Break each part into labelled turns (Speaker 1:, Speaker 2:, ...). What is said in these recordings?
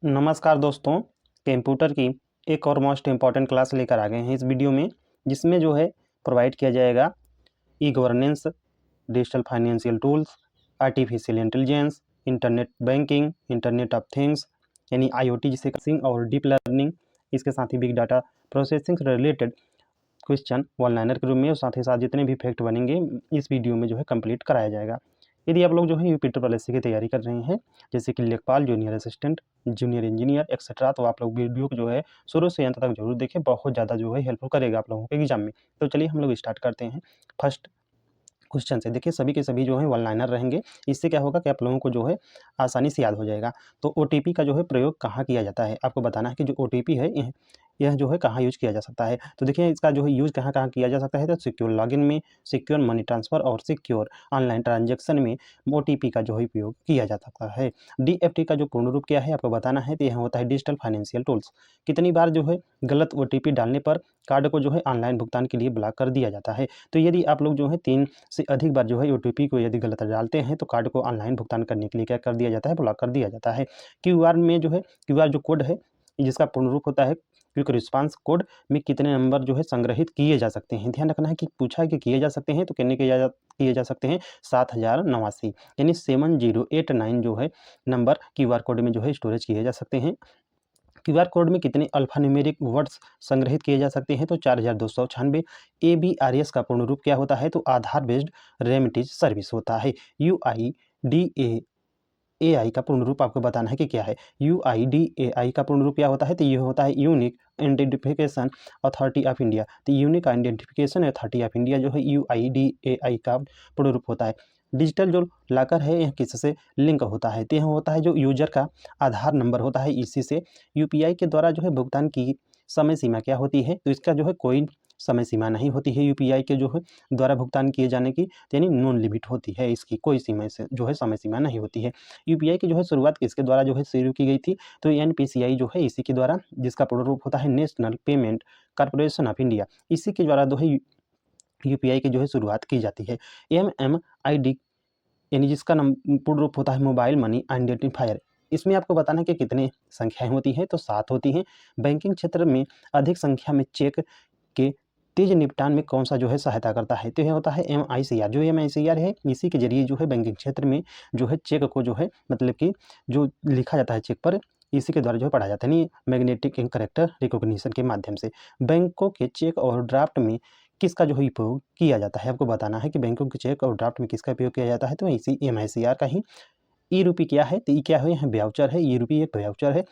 Speaker 1: नमस्कार दोस्तों, कंप्यूटर की एक और मोस्ट इम्पॉर्टेंट क्लास लेकर आ गए हैं इस वीडियो में, जिसमें जो है प्रोवाइड किया जाएगा e governance, digital financial tools, artificial intelligence, internet banking, internet of things यानी आईओटी जिसे कहते हैं, और डीप लर्निंग, इसके साथ ही बिग डाटा प्रोसेसिंग से रिलेटेड क्वेश्चन वन लाइनर के रूप में और साथ ही साथ जितने भी फैक्ट बनेंगे इस वीडियो में जो है कंप्लीट कराया जाएगा। यदि आप लोग जो है यूपी ट्रिपल एससी की तैयारी कर रहे हैं, जैसे कि लेखपाल, junior assistant, junior engineer etcetera, तो आप लोग वीडियो को जो है शुरू से अंत तक जरूर देखें, बहुत ज़्यादा जो है हेल्पफुल करेगा आप लोगों के एग्जाम में। तो चलिए हम लोग स्टार्ट करते हैं फर्स्ट क्वेश्चन से। देखिए सभी के सभी जो है वन लाइनर रहेंगे। इससे क्या होगा कि आप लोगों को जो है आसानी से याद हो जाएगा। तो ओटीपी का जो है प्रयोग कहाँ किया जाता है, आपको बताना है कि जो ओटीपी है यह जो है कहाँ यूज किया जा सकता है। तो देखिए इसका जो है यूज कहाँ कहाँ किया जा सकता है, तो सिक्योर लॉगिन में, सिक्योर मनी ट्रांसफर और सिक्योर ऑनलाइन ट्रांजेक्शन में ओटीपी का जो है उपयोग किया जा सकता है। डीएफटी का जो पूर्ण रूप क्या है आपको बताना है, तो यह होता है डिजिटल फाइनेंशियल टूल्स। कितनी बार जो है गलत ओटीपी डालने पर कार्ड को जो है ऑनलाइन भुगतान के लिए ब्लॉक कर दिया जाता है। तो यदि आप लोग जो है 3 से अधिक बार जो है ओटीपी को यदि गलत डालते हैं तो कार्ड को ऑनलाइन भुगतान करने के लिए क्या कर दिया जाता है, ब्लॉक कर दिया जाता है। क्यूआर में जो है क्यूआर जो कोड है जिसका पूर्ण रूप होता है क्विक रिस्पांस कोड में कितने नंबर जो है संग्रहित किए जा सकते हैं। ध्यान रखना है कि पूछा है कि किए जा सकते हैं तो कितने किए जा सकते हैं 7089 यानी 7089 जो है नंबर क्यूआर कोड में जो है स्टोरेज किए जा सकते हैं। क्यूआर कोड में कितने अल्फान्यूमेरिक वर्ड्स संग्रहित किए जा सकते हैं, तो 4296। एबीआरएस का पूर्ण रूप क्या होता है, तो आधार बेस्ड रेमिटेज सर्विस होता है। यूआईडीएआई का पूर्ण रूप आपको बताना है कि क्या है। यूआईडीएआई का पूर्ण रूप क्या होता है, तो ये होता है unique identification authority of India. तो unique identification authority of India जो है यूआईडीएआई का पूर्ण रूप होता है। डिजिटल जो लॉकर है यह किससे लिंक होता है, तो यह होता है जो यूजर का आधार नंबर होता है, इसी से यूपीआई के द्वारा जो है भुगतान की समय सीमा क्या होती है, तो इसका जो है कोई समय सीमा नहीं होती है। यूपीआई के जो है द्वारा भुगतान किए जाने की यानी नॉन लिमिट होती है, इसकी कोई सीमा से जो है समय सीमा नहीं होती है। यूपीआई की जो है शुरुआत किसके द्वारा जो है शुरू की गई थी, तो एनपीसीआई जो है इसी के द्वारा, जिसका पूर्ण रूप होता है national payment corporation of India, इसी के द्वारा जो है यूपीआई की जो है शुरुआत की जाती है। एमएमआईडी यानी जिसका पूर्ण रूप होता है मोबाइल मनी आइडेंटिफायर, इसमें आपको बताना है कि कितने संख्याएं होती हैं, तो 7 होती हैं। बैंकिंग क्षेत्र में अधिक संख्या में चेक के तेज निपटान में कौन सा जो है सहायता करता है, तो यह होता है एमआईसीआर। जो एमआईसीआर है इसी के जरिए जो है बैंकिंग क्षेत्र में जो है चेक को जो है मतलब कि जो लिखा जाता है चेक पर, इसी के द्वारा जो है पढ़ा जाता है, नहीं मैग्नेटिक इंक कैरेक्टर रिकॉग्निशन के माध्यम से। बैंकों के चेक और ड्राफ्ट में किसका जो है उपयोग किया जाता है, आपको बताना है कि बैंकों के चेक और ड्राफ्ट में किसका उपयोग किया जाता है, तो इसी एमआईसीआर का ही। ई रूपी क्या है, तो ई क्या है, यहाँ व्याउचर है। ई रूपी एक व्याउचर है।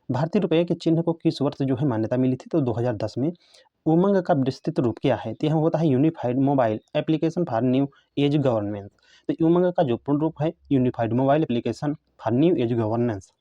Speaker 1: भारतीय रुपये के चिन्ह को किस वर्ष जो है मान्यता मिली थी, तो 2010 में। उमंग का विस्तृत रूप क्या है, तो यह होता है unified mobile application for new age governance. तो उमंग का जो पूर्ण रूप है unified mobile application for new age governance.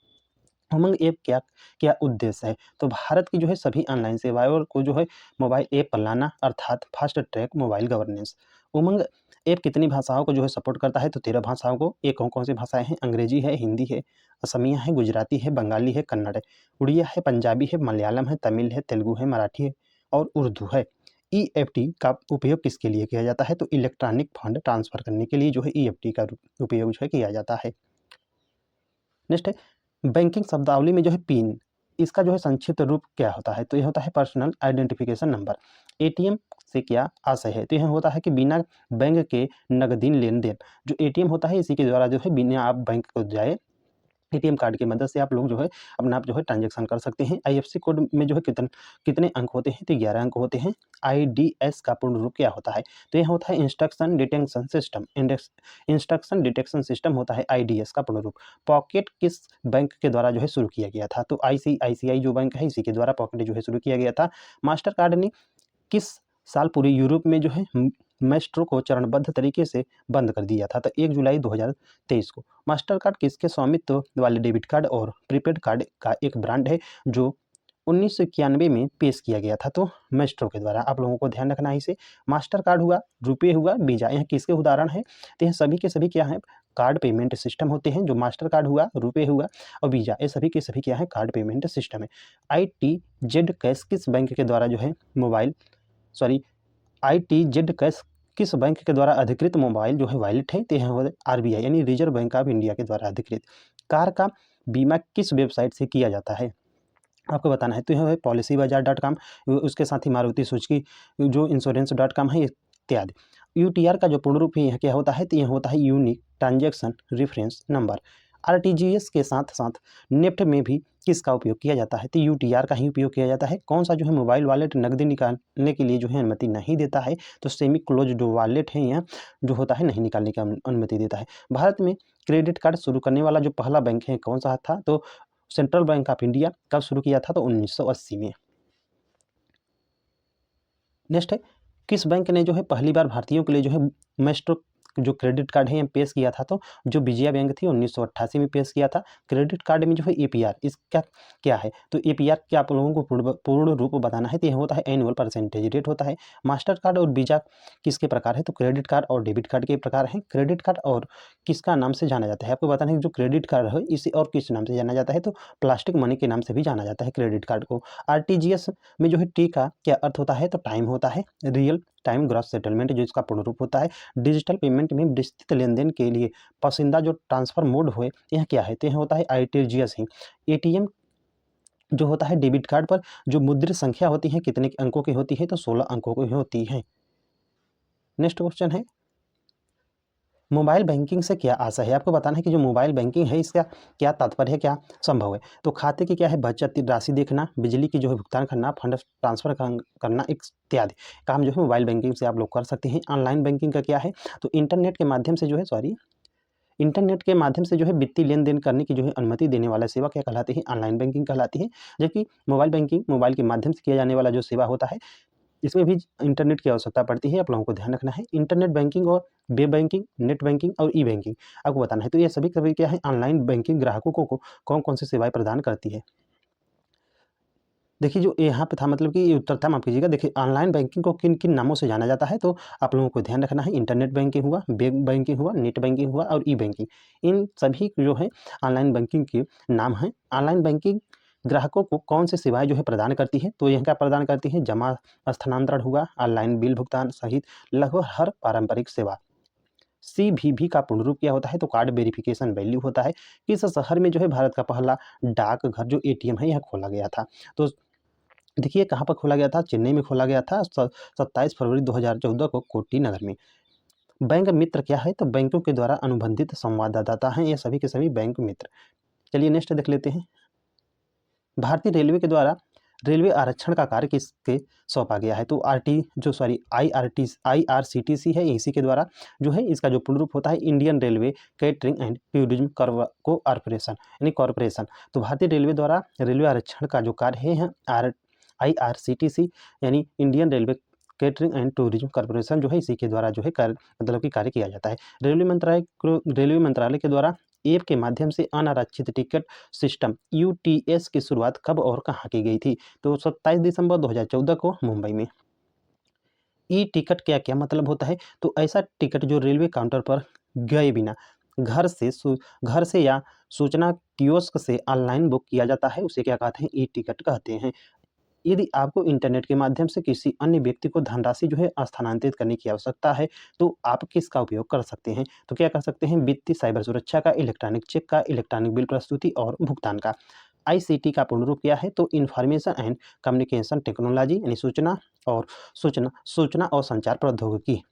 Speaker 1: Umang app क्या क्या उद्देश्य है, तो भारत की जो है सभी ऑनलाइन सेवाओं को जो है मोबाइल ऐप पर लाना, अर्थात फास्ट ट्रैक मोबाइल गवर्नेंस। उमंग ऐप कितनी भाषाओं को जो है सपोर्ट करता है, तो 13 भाषाओं को। ये कौन कौन सी भाषाएं हैं, अंग्रेजी है, हिंदी है, असमिया है, गुजराती है, बंगाली है, कन्नड़ है, उड़िया है, पंजाबी है, मलयालम है, तमिल है, तेलुगु है, मराठी है और उर्दू है। ईएफटी का उपयोग किसके लिए किया जाता है, तो इलेक्ट्रॉनिक फंड ट्रांसफर करने के लिए जो है ईएफटी का उपयोग जो है किया जाता है। नेक्स्ट है बैंकिंग शब्दावली में जो है पिन, इसका जो है संक्षिप्त रूप क्या होता है, तो यह होता है पर्सनल आइडेंटिफिकेशन नंबर। एटीएम से क्या आशय है, तो यह होता है कि बिना बैंक के नगदीन लेन देन। जो एटीएम होता है इसी के द्वारा जो है बिना आप बैंक को जाए एटीएम कार्ड की मदद से आप लोग जो है अपना आप जो है ट्रांजैक्शन कर सकते हैं। आईएफएससी कोड में जो है कितने अंक होते हैं, तो 11 अंक होते हैं। आईडीएस का पूर्ण रूप क्या होता है, तो यह होता है instruction detection system. Instruction detection system होता है आईडीएस का पूर्ण रूप। पॉकेट किस बैंक के द्वारा जो है शुरू किया गया था, तो आईसीआईसीआई जो बैंक है इसी के द्वारा पॉकेट जो है शुरू किया गया था। मास्टर कार्ड ने किस साल पूरे यूरोप में जो है मेस्ट्रो को चरणबद्ध तरीके से बंद कर दिया था, तो 1 जुलाई 2023 को। मास्टर कार्ड किसके स्वामित्व वाले डेबिट कार्ड और प्रीपेड कार्ड का एक ब्रांड है जो 1991 में पेश किया गया था, तो मेस्ट्रो के द्वारा। आप लोगों को ध्यान रखना है इसे। मास्टर कार्ड हुआ, रुपये हुआ, वीजा, यह किसके उदाहरण है, तो यह सभी के सभी क्या है, कार्ड पेमेंट सिस्टम होते हैं। जो मास्टर कार्ड हुआ, रुपये हुआ और वीजा, ये सभी के सभी क्या है, कार्ड पेमेंट सिस्टम है। ITZ कैश किस बैंक के द्वारा जो है मोबाइल ITZ कैश किस बैंक के द्वारा अधिकृत मोबाइल जो है वॉलेट है, तो यह आरबीआई यानी रिजर्व बैंक ऑफ इंडिया के द्वारा अधिकृत। कार का बीमा किस वेबसाइट से किया जाता है? आपको बताना है। तो यह है policybazaar.com, उसके साथ ही मारुति सुजुकी जो insurance.com है इत्यादि। यूटीआर का जो पूर्ण रूप है यह क्या होता है? तो यह होता है unique transaction reference number. RTGS के साथ साथ नेफ्ट में भी किसका उपयोग किया जाता है? तो यूटीआर का ही उपयोग किया जाता है। कौन सा जो है मोबाइल वॉलेट नकदी निकालने के लिए जो है अनुमति नहीं देता है? तो सेमी क्लोज जो वॉलेट है यह जो होता है नहीं निकालने की अनुमति देता है। भारत में क्रेडिट कार्ड शुरू करने वाला जो पहला बैंक है कौन सा था? तो सेंट्रल बैंक ऑफ इंडिया। कब शुरू किया था? तो 1980 में। नेक्स्ट है, किस बैंक ने जो है पहली बार भारतीयों के लिए जो है मैस्ट्रो जो क्रेडिट कार्ड है ये पेश किया था? तो जो विजया बैंक थी 1988 में पेश किया था। क्रेडिट कार्ड में जो है एपीआर इसका क्या है? तो एपीआर क्या आप लोगों को पूर्ण रूप बताना है। तो यह होता है एनुअल परसेंटेज रेट होता है। मास्टर कार्ड और वीजा किसके प्रकार है? तो क्रेडिट कार्ड और डेबिट कार्ड के प्रकार हैं। क्रेडिट कार्ड और किसका नाम से जाना जाता है? आपको बताना है कि जो क्रेडिट कार्ड है इसे और किस नाम से जाना जाता है? तो प्लास्टिक मनी के नाम से भी जाना जाता है क्रेडिट कार्ड को। आरटीजीएस में जो है टी का क्या अर्थ होता है? तो टाइम होता है। रियल टाइम ग्रॉस सेटलमेंट जो इसका पूर्ण रूप होता है। डिजिटल पेमेंट में विस्तृत लेनदेन के लिए पसंदीदा जो ट्रांसफर मोड हो यह क्या है? तो यह होता है आरटीजीएस ही। एटीएम जो होता है डेबिट कार्ड पर जो मुद्रित संख्या होती है कितने अंकों की होती है? तो 16 अंकों की होती है। नेक्स्ट क्वेश्चन है, मोबाइल बैंकिंग से क्या आशा है? आपको बताना है कि जो मोबाइल बैंकिंग है इसका क्या तात्पर्य है, क्या संभव है? तो खाते की क्या है? बचत राशि देखना, बिजली की जो है भुगतान करना, फंड ट्रांसफर करना इत्यादि काम जो है मोबाइल बैंकिंग से आप लोग कर सकते हैं। ऑनलाइन बैंकिंग का क्या है? तो इंटरनेट के माध्यम से जो है इंटरनेट के माध्यम से जो है वित्तीय लेन देन करने की जो है अनुमति देने वाला सेवा क्या कहलाती है? ऑनलाइन बैंकिंग कहलाती है। जबकि मोबाइल बैंकिंग मोबाइल के माध्यम से किया जाने वाला जो सेवा होता है इसमें भी इंटरनेट की आवश्यकता पड़ती है। आप लोगों को ध्यान रखना है। इंटरनेट बैंकिंग और वेब बैंकिंग, नेट बैंकिंग और ई बैंकिंग आपको बताना है। तो ये सभी सभी क्या है? ऑनलाइन बैंकिंग ग्राहकों को कौन कौन सी सेवाएं प्रदान करती है? देखिए जो यहाँ पे था मतलब कि ये उत्तर था, माफ कीजिएगा। देखिए ऑनलाइन बैंकिंग को किन किन नामों से जाना जाता है? तो आप लोगों को ध्यान रखना है। इंटरनेट बैंकिंग हुआ, वेब बैंकिंग हुआ, नेट बैंकिंग हुआ और ई बैंकिंग। इन सभी जो है ऑनलाइन बैंकिंग के नाम हैं। ऑनलाइन बैंकिंग ग्राहकों को कौन सी सेवाएं जो है प्रदान करती है? तो यह क्या प्रदान करती है? जमा स्थानांतरण हुआ, ऑनलाइन बिल भुगतान सहित लगभग हर पारंपरिक सेवा। सीवीवी का पूर्ण रूप क्या होता है? तो कार्ड वेरिफिकेशन वैल्यू होता है। किस शहर में जो है भारत का पहला डाकघर जो एटीएम है यह खोला गया था? तो देखिए कहाँ पर खोला गया था? चेन्नई में खोला गया था 27 फरवरी 2014 को कोट्टी नगर में। बैंक मित्र क्या है? तो बैंकों के द्वारा अनुबंधित संवाददाता हैं ये सभी के सभी बैंक मित्र। चलिए नेक्स्ट देख लेते हैं। भारतीय रेलवे के द्वारा रेलवे आरक्षण का कार्य किसके सौंपा गया है? तो आईआरसीटीसी है इसी के द्वारा जो है इसका जो पूर्ण रूप होता है Indian railway catering and tourism corporation यानी कॉरपोरेशन। तो भारतीय रेलवे द्वारा रेलवे आरक्षण का जो कार्य है आईआरसीटीसी यानी Indian railway catering and tourism corporation जो है इसी के द्वारा जो है कार्य मतलब कि कार्य किया जाता है। रेलवे मंत्रालय के द्वारा ऐप के माध्यम से अनारक्षित टिकट सिस्टम यूटीएस की शुरुआत कब और कहाँ की गई थी? तो 27 दिसंबर 2014 को मुंबई में। ई टिकट क्या क्या मतलब होता है? तो ऐसा टिकट जो रेलवे काउंटर पर गए बिना घर से या सूचना कियोस्क से ऑनलाइन बुक किया जाता है उसे क्या कहते हैं? ई टिकट कहते हैं। यदि आपको इंटरनेट के माध्यम से किसी अन्य व्यक्ति को धनराशि जो है स्थानांतरित करने की आवश्यकता है तो आप किसका उपयोग कर सकते हैं? तो क्या कर सकते हैं? वित्तीय साइबर सुरक्षा का, इलेक्ट्रॉनिक चेक का, इलेक्ट्रॉनिक बिल प्रस्तुति और भुगतान का। आईसीटी का पूर्ण रूप क्या है? तो इंफॉर्मेशन एंड कम्युनिकेशन टेक्नोलॉजी यानी सूचना और संचार प्रौद्योगिकी।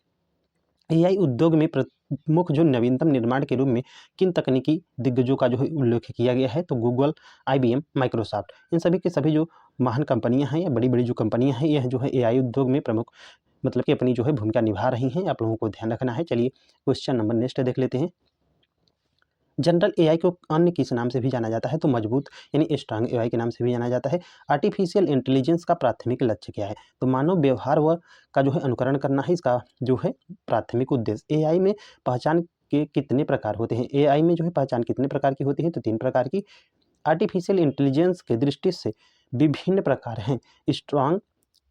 Speaker 1: एआई उद्योग में प्रमुख जो नवीनतम निर्माण के रूप में किन तकनीकी दिग्गजों का जो है उल्लेख किया गया है? तो गूगल, आईबीएम, माइक्रोसॉफ्ट। इन सभी के सभी जो महान कंपनियां हैं या बड़ी-बड़ी जो कंपनियां हैं यह जो है एआई उद्योग में प्रमुख मतलब कि अपनी जो है भूमिका निभा रही हैं। आप लोगों को ध्यान रखना है। चलिए क्वेश्चन नंबर नेक्स्ट देख लेते हैं। जनरल एआई को अन्य किस नाम से भी जाना जाता है? तो मजबूत यानी स्ट्रांग एआई के नाम से भी जाना जाता है। आर्टिफिशियल इंटेलिजेंस का प्राथमिक लक्ष्य क्या है? तो मानव व्यवहार व का जो है अनुकरण करना है इसका जो है प्राथमिक उद्देश्य। एआई में पहचान के कितने प्रकार होते हैं? एआई में जो है पहचान कितने प्रकार की होती है? तो 3 प्रकार की। आर्टिफिशियल इंटेलिजेंस के दृष्टि से विभिन्न प्रकार हैं। स्ट्रांग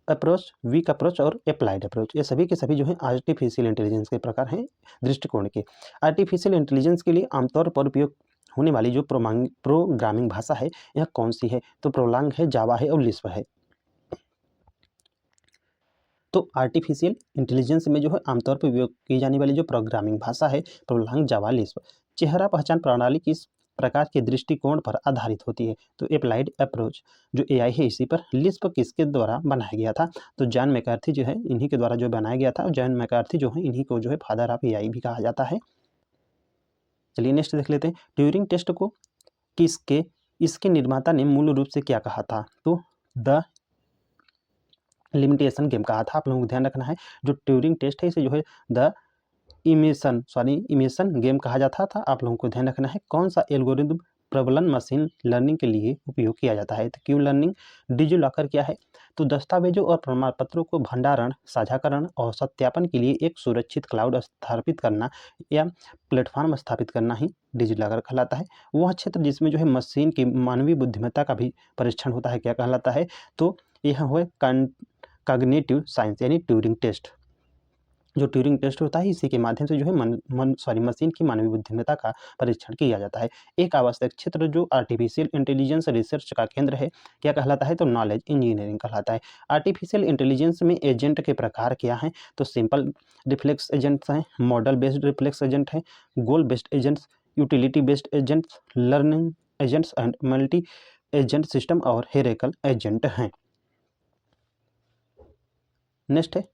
Speaker 1: अप्रोच, वीक अप्रोच और एप्लाइड अप्रोच। ये सभी के सभी जो हैं आर्टिफिशियल इंटेलिजेंस के प्रकार हैं दृष्टिकोण के। आर्टिफिशियल इंटेलिजेंस के लिए आमतौर पर उपयोग होने वाली जो प्रोग्रामिंग भाषा है यह कौन सी है? तो प्रोलांग है, जावा है और लिस्प है। तो आर्टिफिशियल इंटेलिजेंस में जो है आमतौर पर उपयोग की जाने वाली जो प्रोग्रामिंग भाषा है प्रोलांग, जावा, लिस्प। चेहरा पहचान प्रणाली किस प्रकार के दृष्टिकोण पर आधारित होती है। तो एप्लाइड अप्रोच जो एआई है इसी पर। लिस्प किसके द्वारा बनाया गया था? तो जॉन मैकार्थी जो है इन्हीं के द्वारा जो बनाया गया था। जॉन मैकार्थी जो है इन्हीं को जो है फादर ऑफ एआई भी कहा जाता है। चलिए नेक्स्ट देख लेते हैं। ट्यूरिंग टेस्ट को किसके इसके निर्माता ने मूल रूप से क्या कहा था? तो द लिमिटेशन गेम कहा था। आप लोगों को ध्यान रखना है जो ट्यूरिंग टेस्ट है इसे जो है द इमेशन गेम कहा जाता था। आप लोगों को ध्यान रखना है कौन सा एल्गोरिदम प्रबलन मशीन लर्निंग के लिए उपयोग किया जाता है? तो क्यू लर्निंग। डिजी लॉकर क्या है? तो दस्तावेजों और प्रमाण पत्रों को भंडारण, साझाकरण और सत्यापन के लिए एक सुरक्षित क्लाउड स्थापित करना या प्लेटफॉर्म स्थापित करना ही डिजी लॉकर कहलाता है। वह क्षेत्र जिसमें जो है मशीन की मानवीय बुद्धिमत्ता का भी परीक्षण होता है क्या कहलाता है? तो यह हुआ कॉग्निटिव साइंस यानी ट्यूरिंग टेस्ट। जो ट्यूरिंग टेस्ट होता है इसी के माध्यम से जो है मशीन की मानवीय बुद्धिमत्ता का परीक्षण किया जाता है। एक आवश्यक क्षेत्र जो आर्टिफिशियल इंटेलिजेंस रिसर्च का केंद्र है क्या कहलाता है? तो नॉलेज इंजीनियरिंग कहलाता है। आर्टिफिशियल इंटेलिजेंस में एजेंट के प्रकार क्या हैं? तो सिंपल रिफ्लेक्स एजेंट्स हैं, मॉडल बेस्ड रिफ्लेक्स एजेंट हैं, गोल based agents, utility based agents, learning agents and multi agent system और हेरेकल एजेंट हैं। नेक्स्ट है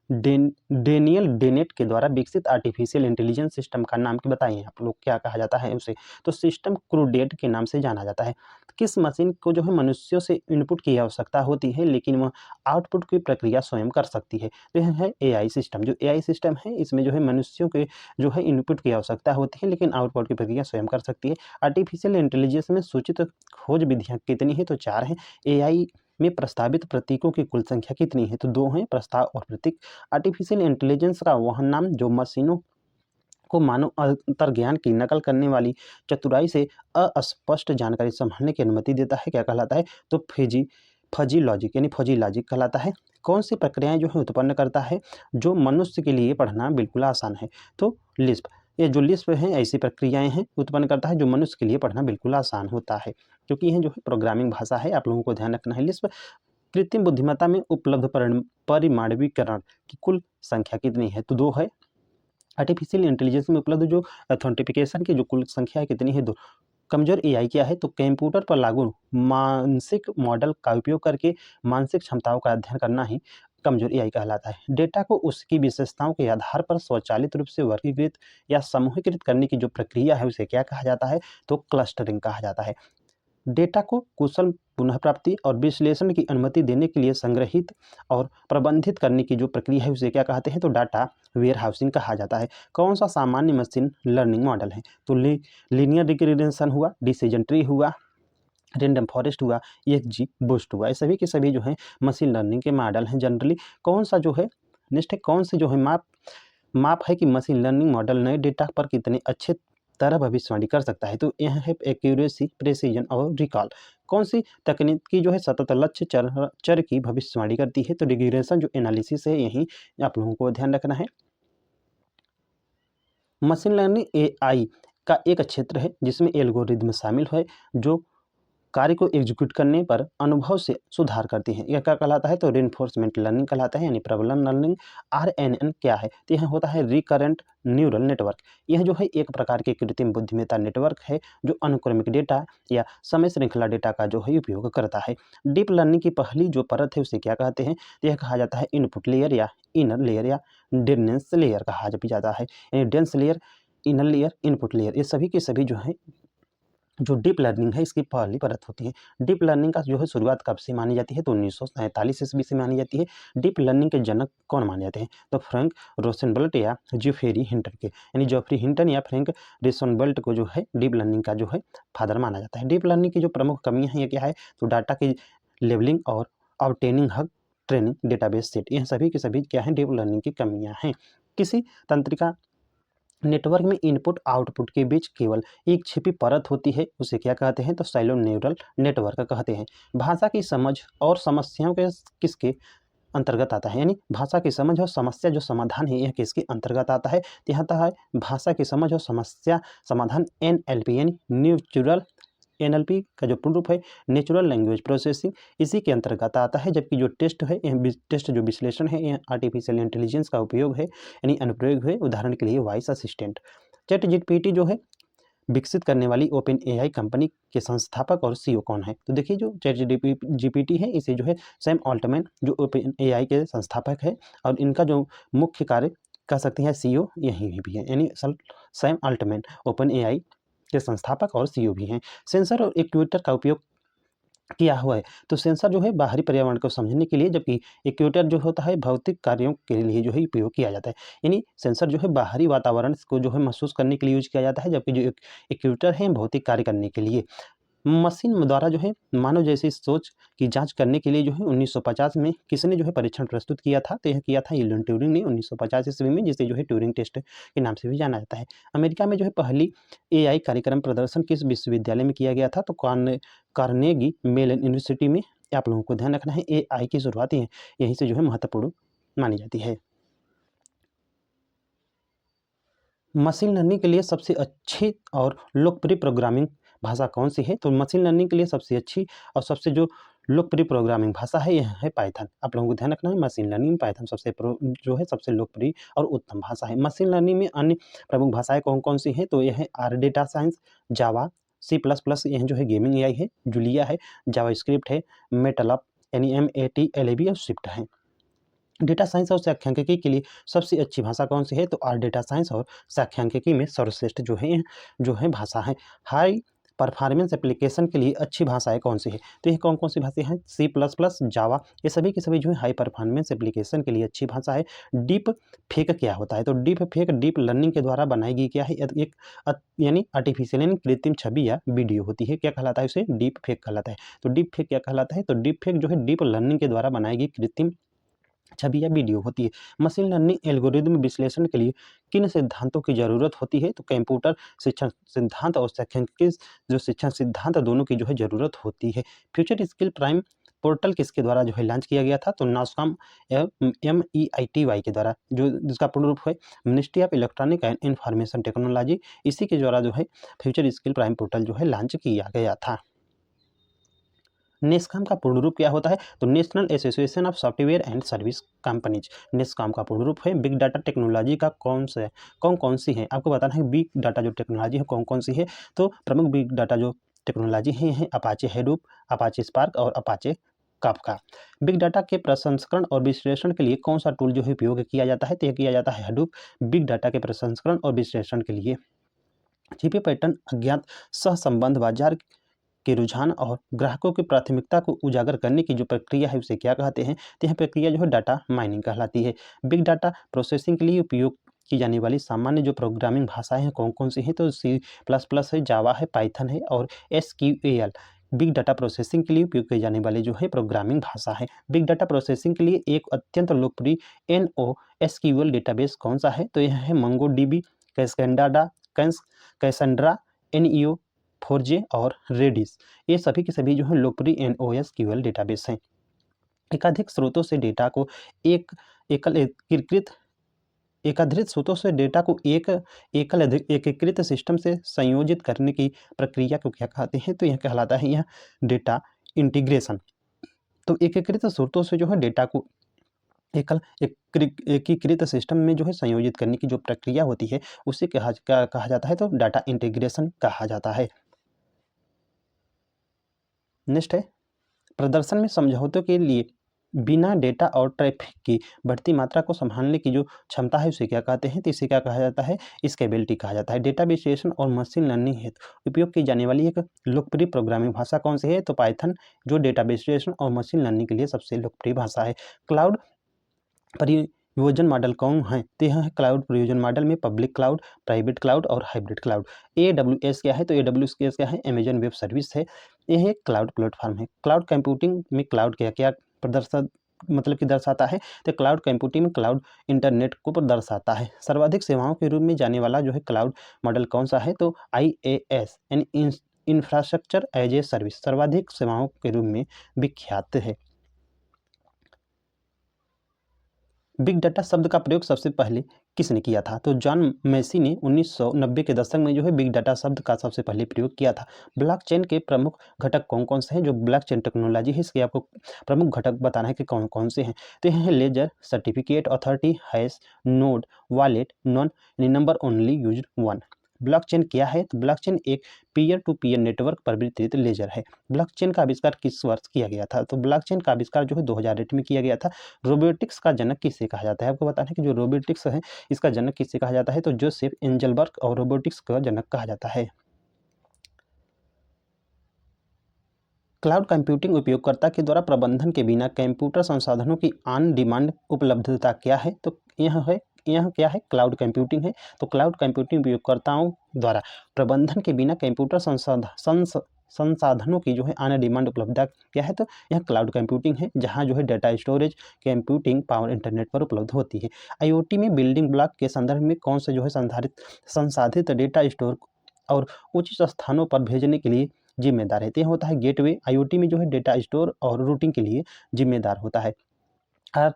Speaker 1: डेनियल डेनेट के द्वारा विकसित आर्टिफिशियल इंटेलिजेंस सिस्टम का नाम बताइए आप लोग क्या कहा जाता है उसे? तो सिस्टम क्रूडेट के नाम से जाना जाता है। किस मशीन को जो है मनुष्यों से इनपुट की आवश्यकता होती है लेकिन वह आउटपुट की प्रक्रिया स्वयं कर सकती है? तो यह है एआई सिस्टम। जो एआई सिस्टम है इसमें जो है मनुष्यों के जो है इनपुट की आवश्यकता होती है लेकिन आउटपुट की प्रक्रिया स्वयं कर सकती है। आर्टिफिशियल इंटेलिजेंस में सूचित खोज विधियाँ कितनी है? तो 4 हैं। एआई में प्रस्तावित प्रतीकों की कुल संख्या कितनी है? तो 2 हैं, प्रस्ताव और प्रतीक। आर्टिफिशियल इंटेलिजेंस का वह नाम जो मशीनों को मानव अंतर्ज्ञान की नकल करने वाली चतुराई से अस्पष्ट जानकारी संभालने की अनुमति देता है क्या कहलाता है? तो फजी लॉजिक यानी फजी लॉजिक कहलाता है। कौन सी प्रक्रियाएं जो है उत्पन्न करता है जो मनुष्य के लिए पढ़ना बिल्कुल आसान है? तो लिस्प। ये जो लिस्प हैं ऐसी प्रक्रियाएं हैं उत्पन्न करता है जो मनुष्य के लिए पढ़ना बिल्कुल आसान होता है क्योंकि यह जो है प्रोग्रामिंग भाषा है। आप लोगों को ध्यान रखना है। लिस्प। कृत्रिम बुद्धिमत्ता में उपलब्ध परिमाणीकरण की कुल संख्या कितनी है? तो 2 है। आर्टिफिशियल इंटेलिजेंस में उपलब्ध जो ऑथेंटिफिकेशन की जो कुल संख्या है कितनी है? 2। कमजोर एआई क्या है? तो कंप्यूटर पर लागू मानसिक मॉडल का उपयोग करके मानसिक क्षमताओं का अध्ययन करना ही कमजोर एआई कहलाता है। डेटा को उसकी विशेषताओं के आधार पर स्वचालित रूप से वर्गीकृत या समूहीकृत करने की जो प्रक्रिया है उसे क्या कहा जाता है? तो क्लस्टरिंग कहा जाता है। डेटा को कुशल पुनः प्राप्ति और विश्लेषण की अनुमति देने के लिए संग्रहित और प्रबंधित करने की जो प्रक्रिया है उसे क्या कहते हैं? तो डाटा वेयर हाउसिंग कहा जाता है। कौन सा सामान्य मशीन लर्निंग मॉडल है? तो लीनियर रिग्रेशन हुआ, डिसीजन ट्री हुआ, रैंडम फॉरेस्ट हुआ, एक्सजी बूस्ट हुआ। ये सभी के सभी जो है मशीन लर्निंग के मॉडल हैं। जनरली कौन सा जो है नेक्स्ट है कौन से जो है माप है कि मशीन लर्निंग मॉडल नए डेटा पर कितने अच्छे तरह भविष्यवाणी कर सकता है? तो यह है एक्यूरेसी, प्रेसिजन और रिकॉल। कौन सी तकनीक की जो है सतत लक्ष्य चर की भविष्यवाणी करती है? तो रिग्रेशन जो एनालिसिस है यही आप लोगों को ध्यान रखना है। मशीन लर्निंग एआई का एक क्षेत्र है जिसमें एल्गोरिदम शामिल है जो कार्य को एग्जीक्यूट करने पर अनुभव से सुधार करती हैं। यह क्या कहलाता है? तो रेनफोर्समेंट लर्निंग कहलाता है यानी प्रबलन लर्निंग। आरएनएन क्या है? तो यह होता है रिकरेंट न्यूरल नेटवर्क। यह जो है एक प्रकार के कृत्रिम बुद्धिमत्ता नेटवर्क है जो अनुक्रमिक डेटा या समय श्रृंखला डेटा का जो है उपयोग करता है। डीप लर्निंग की पहली जो परत है उसे क्या कहते हैं? तो यह कहा जाता है इनपुट लेयर या इनर लेयर या डेंस लेयर कहा भी जाता है। यानी dense layer, inner layer, input layer ये सभी के सभी जो है जो डीप लर्निंग है इसकी पहली परत होती है। डीप लर्निंग का जो है शुरुआत कब से मानी जाती है? तो 1947 ईस्वी से मानी जाती है। डीप लर्निंग के जनक कौन माने जाते हैं? तो फ्रैंक रोसेनबर्ट या जेफरी हिंटन के, यानी जेफरी हिंटन या फ्रैंक रोसेनबर्ट को जो है डीप लर्निंग का जो है फादर माना जाता है। डीप लर्निंग की जो प्रमुख कमियां हैं ये क्या है? तो डाटा की लेबलिंग और ऑब्टेनिंग हक ट्रेनिंग डेटाबेस सेट, यह सभी के सभी क्या है? डीप लर्निंग की कमियां हैं। किसी तंत्रिका नेटवर्क में इनपुट आउटपुट के बीच केवल एक छिपी परत होती है उसे क्या कहते हैं? तो साइलो न्यूरल नेटवर्क कहते हैं। भाषा की समझ और समस्याओं के किसके अंतर्गत आता है? यानी भाषा की समझ और समस्या जो समाधान है यह किसके अंतर्गत आता है? तो यहाँ आता है भाषा की समझ और समस्या समाधान एनएलपी यानी न्यूचुरल एनएलपी का जो पूर्ण रूप है नेचुरल लैंग्वेज प्रोसेसिंग, इसी के अंतर्गत आता है। जबकि जो टेस्ट है टेस्ट जो विश्लेषण है यह आर्टिफिशियल इंटेलिजेंस का उपयोग है यानी अनुप्रयोग है। उदाहरण के लिए वॉइस असिस्टेंट। चैट जीपीटी जो है विकसित करने वाली ओपन एआई कंपनी के संस्थापक और सीईओ कौन है? तो देखिए जो चैट जीपीटी है इसे जो है सैम ऑल्टमैन जो ओपन एआई के संस्थापक है और इनका जो मुख्य कार्य कह सकते हैं सीईओ यही भी है, यानी सैम ऑल्टमैन ओपन एआई के संस्थापक और सीईओ भी हैं। सेंसर और एक्ट्यूएटर का उपयोग किया हुआ है। तो सेंसर जो है बाहरी पर्यावरण को समझने के लिए, जबकि एक्ट्यूएटर जो होता है भौतिक कार्यों के लिए जो है उपयोग किया जाता है। यानी सेंसर जो है बाहरी वातावरण को जो है महसूस करने के लिए यूज किया जाता है, जबकि जो एक्ट्यूएटर है भौतिक कार्य करने के लिए। मशीन द्वारा जो है मानव जैसी सोच की जांच करने के लिए जो है 1950 में किसने जो है परीक्षण प्रस्तुत किया था? तो यह किया था एलन ट्यूरिंग ने 1950 ईस्वी में, जिसे जो है ट्यूरिंग टेस्ट के नाम से भी जाना जाता है। अमेरिका में जो है पहली एआई कार्यक्रम प्रदर्शन किस विश्वविद्यालय में किया गया था? तो कार्नेगी मेलन यूनिवर्सिटी में। आप लोगों को ध्यान रखना है एआई की शुरुआत यहीं से जो है महत्वपूर्ण मानी जाती है। मशीन लर्निंग के लिए सबसे अच्छी और लोकप्रिय प्रोग्रामिंग भाषा कौन सी है? तो मशीन लर्निंग के लिए सबसे अच्छी और सबसे जो लोकप्रिय प्रोग्रामिंग भाषा है यह है पाइथन। आप लोगों को ध्यान रखना है मशीन लर्निंग में पाइथन जो है सबसे लोकप्रिय और उत्तम भाषा है। मशीन लर्निंग में अन्य प्रमुख भाषाएं कौन कौन सी हैं? तो यह है R data science, Java, C++, यह जो है गेमिंग एआई है, जूलिया है, जावा स्क्रिप्ट है, मेटलअप यानी MATLAB और स्विफ्ट है। डेटा साइंस और सांख्यिकी के लिए सबसे अच्छी भाषा कौन सी है? तो आर डेटा साइंस और सांख्यिकी में सर्वश्रेष्ठ जो है भाषा है। हाई परफॉर्मेंस एप्लीकेशन के लिए अच्छी भाषाएं कौन सी है? तो ये कौन कौन सी भाषाएं हैं? C++, जावा, ये सभी की सभी जो है हाई परफॉर्मेंस एप्लीकेशन के लिए अच्छी भाषा है। डीप फेक क्या होता है? तो डीप फेक डीप लर्निंग के द्वारा बनाई गई क्या है? एक यानी आर्टिफिशियल यानी कृत्रिम छवि या वीडियो होती है। क्या कहलाता है उसे? डीप फेक कहलाता है। तो डीप फेक क्या कहलाता है? तो डीप फेक जो है डीप लर्निंग के द्वारा बनाई गई कृत्रिम छवि या वीडियो होती है। मशीन लर्निंग एल्गोरिदम विश्लेषण के लिए किन सिद्धांतों की ज़रूरत होती है? तो कंप्यूटर शिक्षण सिद्धांत और सांख्यिकी जो शिक्षण सिद्धांत दोनों की जो है ज़रूरत होती है। फ्यूचर स्किल प्राइम पोर्टल किसके द्वारा जो है लॉन्च किया गया था? तो नासकॉम MEITY के द्वारा, जो जिसका पूर्ण रूप है ministry of electronic and information technology, इसी के द्वारा जो है फ्यूचर स्किल प्राइम पोर्टल जो है लॉन्च किया गया था। नेस्कॉम का पूर्ण रूप क्या होता है? तो national association of software and service companies. NASSCOM का पूर्ण रूप है। बिग डाटा टेक्नोलॉजी का कौन कौन सी है? आपको बताना है बिग डाटा जो टेक्नोलॉजी है कौन कौन सी है। तो प्रमुख बिग डाटा जो टेक्नोलॉजी है अपाचे हेडूप, अपाचे स्पार्क और अपाचे काफका। बिग डाटा के प्रसंस्करण और विश्लेषण के लिए कौन सा टूल जो है उपयोग किया जाता है? तो यह किया जाता है हडूप। बिग डाटा के प्रसंस्करण और विश्लेषण के लिए छिपे पैटर्न, अज्ञात सहसंबंध, बाजार के रुझान और ग्राहकों की प्राथमिकता को उजागर करने की जो प्रक्रिया है उसे क्या कहते हैं? तो यह प्रक्रिया जो है डाटा माइनिंग कहलाती है। बिग डाटा प्रोसेसिंग के लिए उपयोग की जाने वाली सामान्य जो प्रोग्रामिंग भाषाएं हैं कौन कौन सी हैं? तो C++ है, जावा है, पाइथन है और SQL। बिग डाटा प्रोसेसिंग के लिए उपयोग की जाने वाली जो है प्रोग्रामिंग भाषा है। बिग डाटा प्रोसेसिंग के लिए एक अत्यंत लोकप्रिय NoSQL डेटाबेस कौन सा है? तो यह है MongoDB, कैसेंड्रा, NEO4j और रेडिस। ये सभी के सभी जो है लोकप्रिय NoSQL डेटाबेस हैं। एकाधिक स्रोतों से डेटा को एक एकल एकीकृत एकाधिक स्रोतों से डेटा को एकीकृत सिस्टम से संयोजित करने की प्रक्रिया को क्या कहते हैं? तो यह कहलाता है यह डेटा इंटीग्रेशन। तो एकीकृत स्रोतों से जो है डेटा को एकीकृत सिस्टम में जो है संयोजित करने की जो प्रक्रिया होती है उसे कहा जाता है? तो डाटा इंटीग्रेशन कहा जाता है। नेक्स्ट है प्रदर्शन में समझौतों के लिए बिना डेटा और ट्रैफिक की बढ़ती मात्रा को संभालने की जो क्षमता है उसे क्या कहते हैं? तो इसे क्या कहा जाता है? स्केलेबिलिटी कहा जाता है। डेटा विश्लेषण और मशीन लर्निंग हेतु उपयोग की जाने वाली एक लोकप्रिय प्रोग्रामिंग भाषा कौन सी है? तो पाइथन जो डेटा विश्लेषण और मशीन लर्निंग के लिए सबसे लोकप्रिय भाषा है। क्लाउड परियोजन मॉडल कौन है? तो यह है क्लाउड परियोजन मॉडल में पब्लिक क्लाउड, प्राइवेट क्लाउड और हाइब्रिड क्लाउड। AWS क्या है? तो AWS क्या है? अमेजन वेब सर्विस है। यह एक क्लाउड प्लेटफॉर्म है। क्लाउड कंप्यूटिंग में क्लाउड क्या क्या प्रदर्शन मतलब कि दर्शाता है? तो क्लाउड कंप्यूटिंग में क्लाउड इंटरनेट को दर्शाता है। सर्वाधिक सेवाओं के रूप में जाने वाला जो है क्लाउड मॉडल कौन सा है? तो IaaS यानी इंफ्रास्ट्रक्चर एज ए सर्विस सर्वाधिक सेवाओं के रूप में विख्यात है। बिग डाटा शब्द का प्रयोग सबसे पहले किसने किया था? तो जॉन मैसी ने 1990 के दशक में जो है बिग डाटा शब्द का सबसे पहले प्रयोग किया था। ब्लॉकचेन के प्रमुख घटक कौन कौन से हैं? जो ब्लॉकचेन टेक्नोलॉजी है इसके आपको प्रमुख घटक बताना है कि कौन कौन से हैं। तो यह है ledger, certificate, authority, hash, node, wallet, non number only used one. Blockchain क्या है? तो ब्लॉकचेन एक पीयर टू पीयर नेटवर्क पर वितरित लेजर है। ब्लॉकचेन का आविष्कार किस वर्ष किया गया था? तो ब्लॉकचेन का आविष्कार जो है 2008 में किया गया था। रोबोटिक्स का जनक किसे कहा जाता है? आपको बताना है कि जो रोबोटिक्स है इसका जनक किसे कहा जाता है? तो जोसेफ एंजलबर्ग और रोबोटिक्स का जनक कहा जाता है। क्लाउड कंप्यूटिंग उपयोगकर्ता के द्वारा प्रबंधन के बिना कंप्यूटर संसाधनों की ऑन डिमांड उपलब्धता क्या है? तो यह क्या है? क्लाउड कंप्यूटिंग है। तो क्लाउड कंप्यूटिंग उपयोगकर्ताओं द्वारा प्रबंधन के बिना कंप्यूटर संसाधनों की जो है ऑन डिमांड उपलब्धता क्या है? तो यह क्लाउड कंप्यूटिंग है, जहां जो है data storage, computing power internet पर उपलब्ध होती है। आईओटी में बिल्डिंग ब्लॉक के संदर्भ में कौन से जो है संसाधित डेटा स्टोर और उचित स्थानों पर भेजने के लिए जिम्मेदार है? तो यह होता है गेटवे। आईओटी में जो है डेटा स्टोर और रूटिंग के लिए जिम्मेदार होता है। आर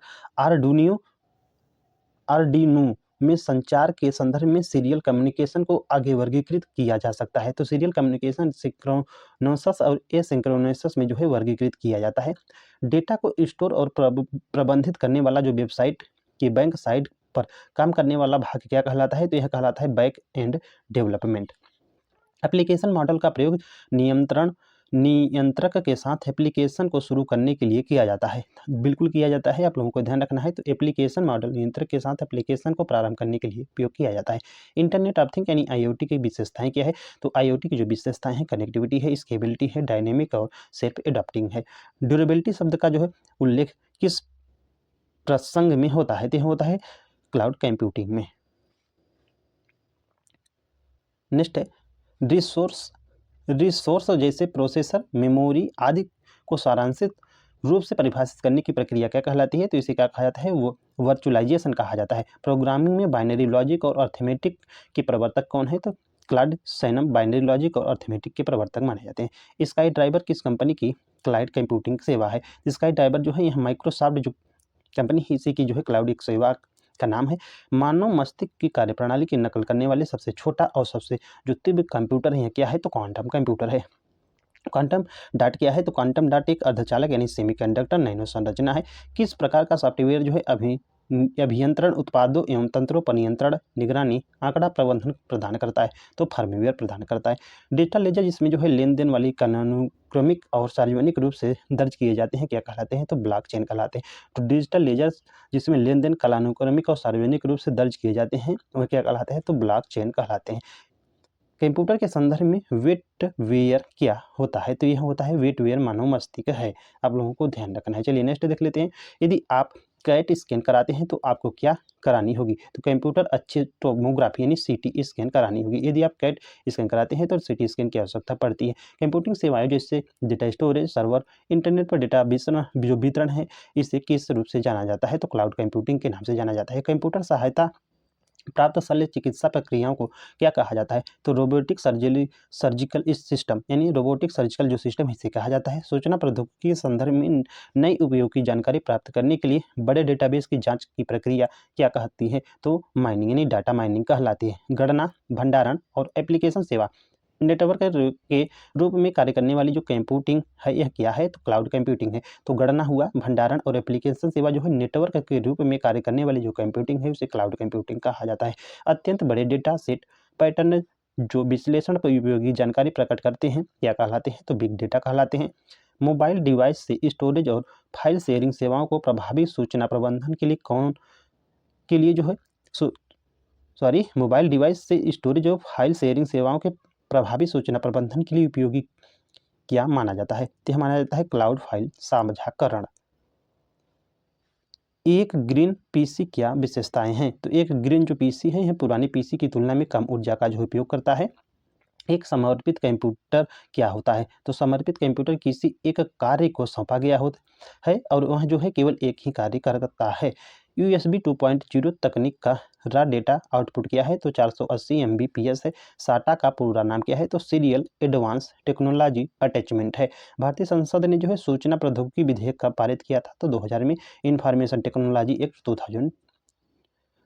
Speaker 1: आर्डिनो में संचार के संदर्भ में सीरियल कम्युनिकेशन को आगे वर्गीकृत किया जा सकता है। तो सीरियल कम्युनिकेशन सिंक्रोनस और एसिंक्रोनस में जो है वर्गीकृत किया जाता है। डेटा को स्टोर और प्रबंधित करने वाला जो वेबसाइट की बैंक साइट पर काम करने वाला भाग क्या कहलाता है? तो यह कहलाता है back and development. Application model का प्रयोग नियंत्रक के साथ एप्लीकेशन को शुरू करने के लिए किया जाता है। बिल्कुल किया जाता है, आप लोगों को ध्यान रखना है। तो एप्लीकेशन मॉडल नियंत्रक के साथ एप्लीकेशन को प्रारंभ करने के लिए उपयोग किया जाता है। इंटरनेट ऑफ थिंग यानी आईओटी की विशेषताएं क्या है? तो आईओटी की जो विशेषताएं हैं, कनेक्टिविटी है, स्केबिलिटी है, डायनेमिक और सेल्फ एडॉप्टिंग है। ड्यूरेबिलिटी शब्द का जो है उल्लेख किस प्रसंग में होता है? तो यह होता है क्लाउड कंप्यूटिंग में। नेक्स्ट है रिसोर्स जैसे प्रोसेसर, मेमोरी आदि को सारांशित रूप से परिभाषित करने की प्रक्रिया क्या कहलाती है? तो इसे क्या कहा जाता है? वो वर्चुअलाइजेशन कहा जाता है। प्रोग्रामिंग में बाइनरी लॉजिक और अर्थमेटिक के प्रवर्तक कौन है? तो क्लाउड सैनम बाइनरी लॉजिक और अर्थमेटिक के प्रवर्तक माने जाते हैं। स्काई ड्राइवर किस कंपनी की क्लाउड कंप्यूटिंग सेवा है? स्काई ड्राइवर जो है यह माइक्रोसॉफ्ट जो कंपनी इसी की जो है क्लाउड एक सेवा का नाम है। मानव मस्तिष्क की कार्यप्रणाली की नकल करने वाले सबसे छोटा और सबसे जो तीव्र कंप्यूटर है क्या है? तो क्वांटम कंप्यूटर है। क्वांटम डॉट क्या है? तो क्वांटम डॉट एक अर्धचालक यानी सेमीकंडक्टर नैनो संरचना है। किस प्रकार का सॉफ्टवेयर जो है अभियंत्रण उत्पादों एवं तंत्रों पर नियंत्रण, निगरानी, आंकड़ा प्रबंधन प्रदान करता है? तो फर्मवेयर प्रदान करता है। डिजिटल लेजर जिसमें जो है लेन देन वाली कालानुक्रमिक और सार्वजनिक रूप से दर्ज किए जाते हैं क्या कहलाते हैं? तो ब्लॉकचेन कहलाते हैं। तो डिजिटल लेजर जिसमें लेन देन कालानुक्रमिक और सार्वजनिक रूप से दर्ज किए जाते हैं वह क्या कहलाते हैं? तो ब्लॉकचेन कहलाते हैं। कंप्यूटर के संदर्भ में वेटवेयर क्या होता है? तो यह होता है वेटवेयर मानव मस्तिष्क है। आप लोगों को ध्यान रखना है। चलिए नेक्स्ट देख लेते हैं। यदि आप कैट स्कैन कराते हैं तो आपको क्या करानी होगी? तो कंप्यूटर अच्छे टोमोग्राफी यानी सीटी स्कैन करानी होगी। यदि आप कैट स्कैन कराते हैं तो सीटी स्कैन की आवश्यकता पड़ती है। कंप्यूटिंग सेवाएं जैसे डेटा स्टोरेज, सर्वर, इंटरनेट पर डेटा वितरण है, इसे किस रूप से जाना जाता है? तो क्लाउड कंप्यूटिंग के नाम से जाना जाता है। कंप्यूटर सहायता प्राप्त शल्य चिकित्सा प्रक्रियाओं को क्या कहा जाता है? तो रोबोटिक सर्जिकल इस सिस्टम यानी रोबोटिक सर्जिकल जो सिस्टम है इसे कहा जाता है। सूचना प्रौद्योगिकी के संदर्भ में नई उपयोगी जानकारी प्राप्त करने के लिए बड़े डेटाबेस की जांच की प्रक्रिया क्या कहती है? तो माइनिंग यानी डाटा माइनिंग कहलाती है। गणना, भंडारण और एप्लीकेशन सेवा नेटवर्क के रूप में कार्य करने वाली जो कंप्यूटिंग है यह क्या है? तो क्लाउड कंप्यूटिंग है। तो गणना हुआ, भंडारण और एप्लीकेशन सेवा जो है नेटवर्क के रूप में कार्य करने वाली जो कंप्यूटिंग है उसे क्लाउड कंप्यूटिंग कहा जाता है। अत्यंत बड़े डेटा सेट पैटर्न जो विश्लेषण पर उपयोगी जानकारी प्रकट करते हैं क्या कहलाते हैं? तो बिग डेटा कहलाते हैं। मोबाइल डिवाइस से स्टोरेज और फाइल शेयरिंग सेवाओं को प्रभावी सूचना प्रबंधन के लिए जो है मोबाइल डिवाइस से स्टोरेज और फाइल शेयरिंग सेवाओं के प्रभावी सूचना प्रबंधन के लिए उपयोगी क्या माना जाता है? तो यह माना जाता है क्लाउड फाइल साझाकरण। एक ग्रीन पीसी क्या विशेषताएं हैं? तो एक ग्रीन जो पीसी है यह पुरानी पीसी की तुलना में कम ऊर्जा का जो उपयोग करता है। एक समर्पित कंप्यूटर क्या होता है? तो समर्पित कंप्यूटर किसी एक कार्य को सौंपा गया होता है और वह जो है केवल एक ही कार्य करता है। USB 2.0 तकनीक का रा डेटा आउटपुट क्या है? तो 480 MBPS है। साटा का पूरा नाम क्या है? तो सीरियल एडवांस टेक्नोलॉजी अटैचमेंट है। भारतीय संसद ने जो है सूचना प्रौद्योगिकी विधेयक का पारित किया था तो 2000 में। Information technology act 2000।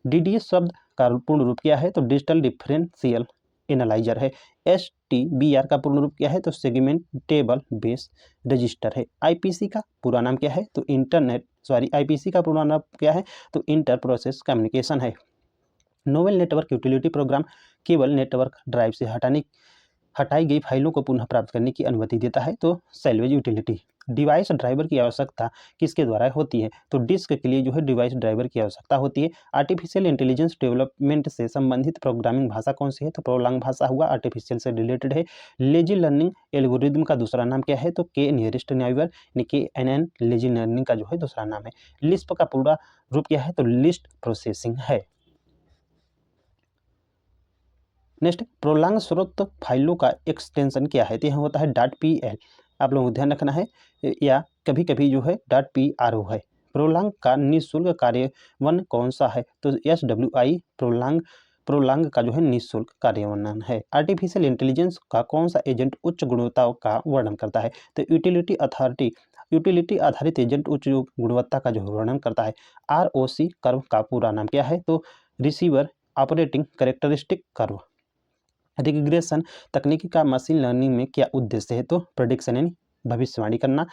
Speaker 1: DDS शब्द का पूर्ण रूप क्या है? तो डिजिटल डिफरेंशियल एनालाइजर है। STBR का पूर्ण रूप क्या है? तो सेगमेंटेबल बेस रजिस्टर है। IPC का पूरा नाम क्या है? तो IPC का पूरा नाम क्या है? तो इंटर प्रोसेस कम्युनिकेशन है। नोवेल नेटवर्क यूटिलिटी प्रोग्राम केवल नेटवर्क ड्राइव से हटाई गई फाइलों को पुनः प्राप्त करने की अनुमति देता है। तो सैल्वेज यूटिलिटी, डिवाइस ड्राइवर की आवश्यकता किसके द्वारा होती है? तो डिस्क के लिए जो है डिवाइस ड्राइवर की आवश्यकता होती है। आर्टिफिशियल इंटेलिजेंस डेवलपमेंट से संबंधित प्रोग्रामिंग भाषा कौन सी है? तो प्रोलांग भाषा हुआ, आर्टिफिशियल से रिलेटेड है। लेजी लर्निंग एल्गोरिदम का दूसरा नाम क्या है? तो के नियरेस्ट नाइबर यानी KNN लेजी लर्निंग का जो है दूसरा नाम है। लिस्प का पूरा रूप क्या है? तो लिस्ट प्रोसेसिंग है। नेक्स्ट, प्रोलांग स्रोत फाइलों का एक्सटेंशन क्या है? तो यहाँ होता है .pl, आप लोगों को ध्यान रखना है, या कभी कभी जो है .pro है। प्रोलांग का निःशुल्क कार्यान्वयन कौन सा है? तो SWI प्रोलांग का जो है निःशुल्क कार्यान्वयन है। आर्टिफिशियल इंटेलिजेंस का कौन सा एजेंट उच्च गुणवत्ता का वर्णन करता है? तो यूटिलिटी आधारित एजेंट उच्च गुणवत्ता का जो वर्णन करता है। ROC कर्व का पूरा नाम क्या है? तो receiver operating characteristic curve. Regression तकनीकी का मशीन लर्निंग में क्या उद्देश्य है? तो प्रेडिक्शन यानी भविष्यवाणी करना।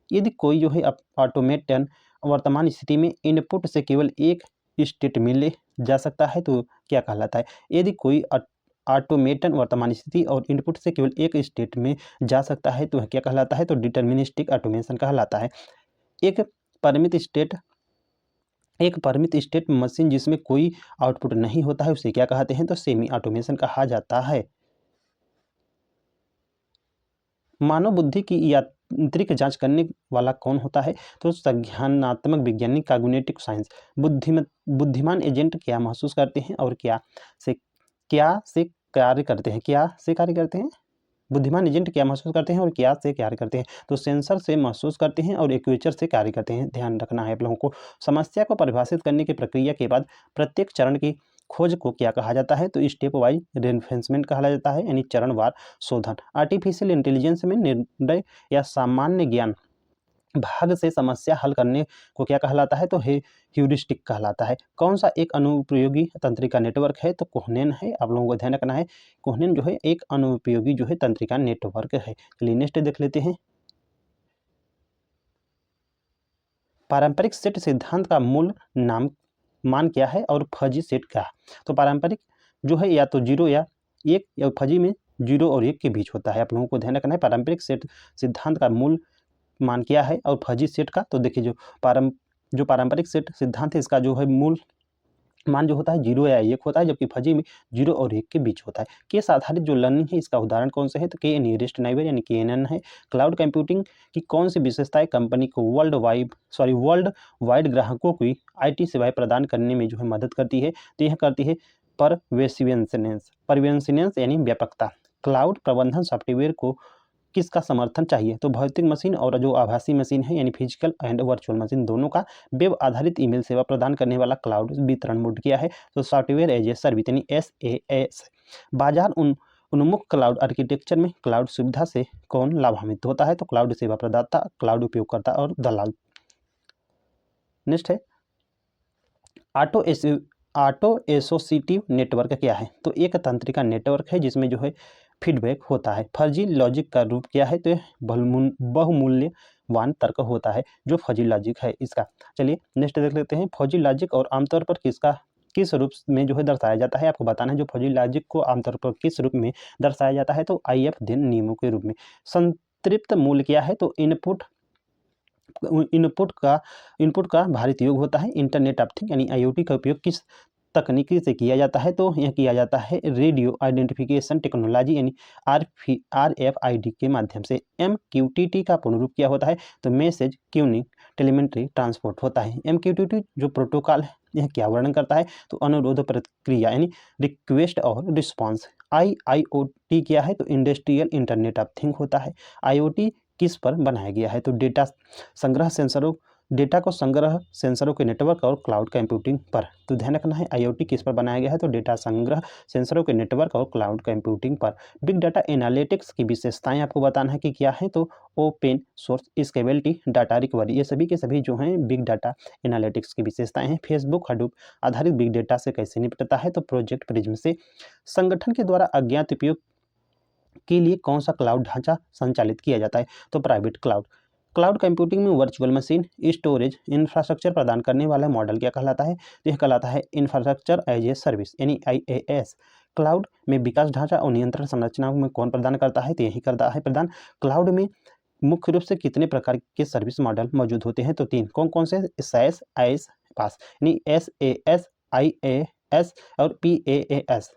Speaker 1: यदि कोई जो है ऑटोमेटन वर्तमान स्थिति में इनपुट से केवल एक स्टेट में ले जा सकता है तो क्या कहलाता है? यदि कोई ऑटोमेटन वर्तमान स्थिति और इनपुट से केवल एक स्टेट में जा सकता है तो क्या कहलाता है? तो डिटर्मिनिस्टिक ऑटोमेशन कहलाता है। एक परिमित स्टेट मशीन जिसमें कोई आउटपुट नहीं होता है उसे क्या कहते हैं? तो सेमी ऑटोमेशन कहा जाता है। मानव बुद्धि की यांत्रिक जांच करने वाला कौन होता है? तो संज्ञानात्मक वैज्ञानिक, कॉग्निटिव साइंस। बुद्धिमान एजेंट क्या महसूस करते हैं और क्या से कार्य करते हैं? बुद्धिमान एजेंट क्या महसूस करते हैं और क्या से कार्य करते हैं? तो सेंसर से महसूस करते हैं और एक्चुएटर से कार्य करते हैं। ध्यान रखना है आप लोगों को। समस्या को परिभाषित करने की प्रक्रिया के बाद प्रत्येक चरण की खोज को क्या कहा जाता है? तो स्टेप वाइज रेनफोर्समेंट कहा जाता है, यानी चरणवार शोधन। आर्टिफिशियल इंटेलिजेंस में निर्णय या सामान्य ज्ञान भाग से समस्या हल करने को क्या कहलाता है? तो ह्यूरिस्टिक कहलाता है। कौन सा एक अनुपयोगी तंत्रिका नेटवर्क है? तो कोहनेन है। आप लोगों को ध्यान रखना है, कोहनेन जो है एक अनुपयोगी जो है तंत्रिका नेटवर्क है। चलिए नेक्स्ट देख लेते हैं। पारंपरिक सेट सिद्धांत का मूल मान क्या है और फजी सेट क्या है? तो पारंपरिक जो है या तो 0 या 1, या फजी में 0 और 1 के बीच होता है। आप लोगों को ध्यान रखना है पारंपरिक सेट सिद्धांत का मूल मान क्या है और फजी सेट का। तो देखिए जो पारंपरिक सेट सिद्धांत है इसका जो है मूल मान जो होता है 0 या 1 होता है, जबकि फजी में 0 और 1 के बीच होता है। केस आधारित जो लर्निंग है इसका उदाहरण कौन सा है? तो के नियरेस्ट नाइबर यानी KNN है। क्लाउड कंप्यूटिंग की कौन सी विशेषताएं कंपनी को वर्ल्ड वाइड ग्राहकों की IT सेवाएं प्रदान करने में जो है मदद करती है? तो यह करती है परवेंसिनेंस यानी व्यापकता। क्लाउड प्रबंधन सॉफ्टवेयर को किसका समर्थन चाहिए? तो भौतिक मशीन और जो आभासी मशीन है यानी फिजिकल एंड वर्चुअल मशीन दोनों का। वेब आधारित ईमेल सेवा प्रदान करने वाला क्लाउड वितरण मोड क्या है? तो सॉफ्टवेयर एज ए सर्विस यानी SaaS। बाजार उन्मुख क्लाउड आर्किटेक्चर में क्लाउड सुविधा से कौन लाभान्वित होता है? तो क्लाउड सेवा प्रदाता, क्लाउड उपयोगकर्ता और दलाल। नेक्स्ट है ऑटो एसोसिएटिव नेटवर्क क्या है? तो एक तंत्रिका नेटवर्क है जिसमें जो है फीडबैक होता है। फर्जी लॉजिक का रूप क्या है? तो बहुमूल्यवान तर्क होता है जो फर्जी लॉजिक है इसका। चलिए नेक्स्ट देख लेते हैं। फर्जी लॉजिक और आमतौर पर किस रूप में जो है दर्शाया जाता है? आपको बताना है जो फर्जी लॉजिक को आमतौर पर किस रूप में दर्शाया जाता है? तो IF नियमों के रूप में। संतृप्त मूल्य क्या है? तो इनपुट का भारित योग होता है। इंटरनेट ऑफ थिंग यानी IoT का उपयोग किस तकनीकी से किया जाता है? तो यह किया जाता है रेडियो आइडेंटिफिकेशन टेक्नोलॉजी यानी RFID के माध्यम से। MQTT का पूर्ण रूप क्या होता है? तो मैसेज क्यूइंग टेलीमेट्री ट्रांसपोर्ट होता है। MQTT जो प्रोटोकॉल है यह क्या वर्णन करता है? तो अनुरोध प्रक्रिया यानी रिक्वेस्ट और रिस्पॉन्स। IIoT क्या है? तो इंडस्ट्रियल इंटरनेट ऑफ थिंग होता है। IoT किस पर बनाया गया है? तो डेटा को संग्रह सेंसरों के नेटवर्क और क्लाउड कंप्यूटिंग पर। तो ध्यान रखना है IoT किस पर बनाया गया है? तो डेटा संग्रह सेंसरों के नेटवर्क और क्लाउड कंप्यूटिंग पर। बिग डाटा एनालिटिक्स की विशेषताएं आपको बताना है कि क्या है? तो open source, scalability, data recovery, ये सभी के सभी जो हैं बिग डाटा एनालिटिक्स की विशेषताएं हैं। फेसबुक हडूप आधारित बिग डेटा से कैसे निपटता है? तो प्रोजेक्ट प्रिज्म से। संगठन के द्वारा अज्ञात उपयोग के लिए कौन सा क्लाउड ढांचा संचालित किया जाता है? तो प्राइवेट क्लाउड। क्लाउड कंप्यूटिंग में वर्चुअल मशीन स्टोरेज इंफ्रास्ट्रक्चर प्रदान करने वाला मॉडल क्या कहलाता है? तो यह कहलाता है इंफ्रास्ट्रक्चर एज ए सर्विस यानी IaaS। क्लाउड में विकास ढांचा और नियंत्रण संरचना में कौन प्रदान करता है? तो यही करता है प्रदान। क्लाउड में मुख्य रूप से कितने प्रकार के सर्विस मॉडल मौजूद होते हैं? तो 3। कौन कौन से? SaaS, IaaS, PaaS यानी SaaS, IaaS और PaaS।